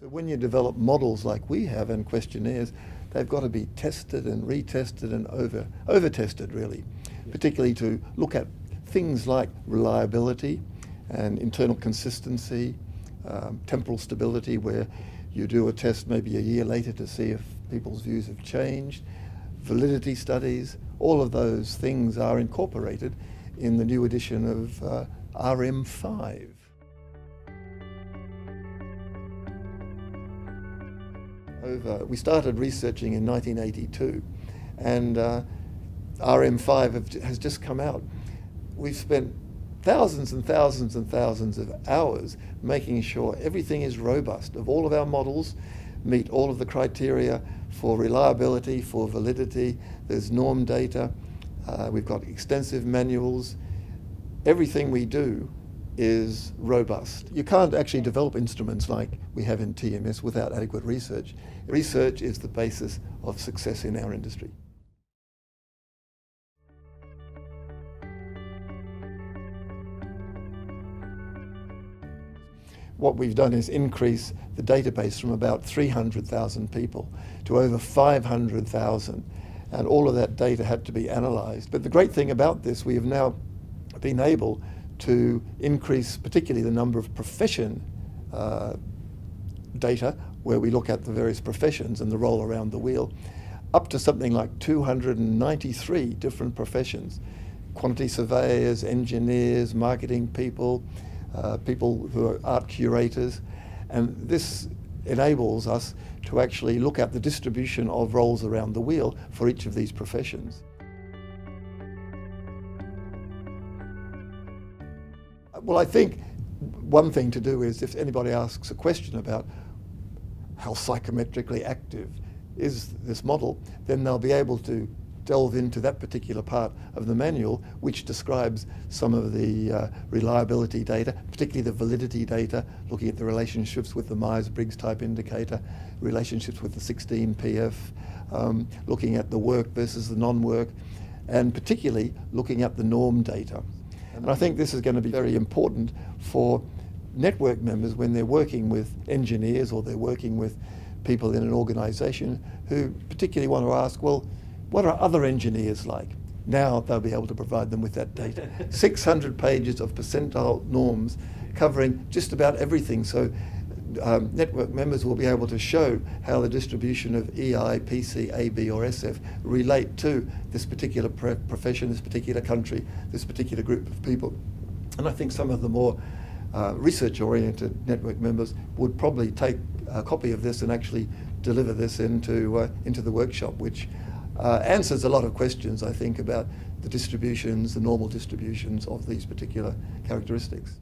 So when you develop models like we have and questionnaires, they've got to be tested and retested and over-tested really, particularly to look at things like reliability and internal consistency, temporal stability, where you do a test maybe a year later to see if people's views have changed, validity studies, all of those things are incorporated in the new edition of RM5. We started researching in 1982 and RM5 has just come out. We've spent thousands and thousands and thousands of hours making sure everything is robust, of all of our models meet all of the criteria for reliability, for validity. There's norm data, we've got extensive manuals. Everything we do is robust. You can't actually develop instruments like we have in TMS without adequate research. Research is the basis of success in our industry. What we've done is increase the database from about 300,000 people to over 500,000, and all of that data had to be analysed. But the great thing about this, we have now been able to increase particularly the number of profession data, where we look at the various professions and the role around the wheel, up to something like 293 different professions. Quantity surveyors, engineers, marketing people, people who are art curators, and this enables us to actually look at the distribution of roles around the wheel for each of these professions. Well, I think one thing to do is, if anybody asks a question about how psychometrically active is this model, then they'll be able to delve into that particular part of the manual, which describes some of the reliability data, particularly the validity data, looking at the relationships with the Myers-Briggs type indicator, relationships with the 16PF, looking at the work versus the non-work, and particularly looking at the norm data. And I think this is going to be very important for network members when they're working with engineers or they're working with people in an organisation who particularly want to ask, well, what are other engineers like? Now they'll be able to provide them with that data. 600 pages of percentile norms covering just about everything. So network members will be able to show how the distribution of EI, PC, AB or SF relate to this particular profession, this particular country, this particular group of people. And I think some of the more research-oriented network members would probably take a copy of this and actually deliver this into the workshop, which answers a lot of questions, I think, about the distributions, the normal distributions of these particular characteristics.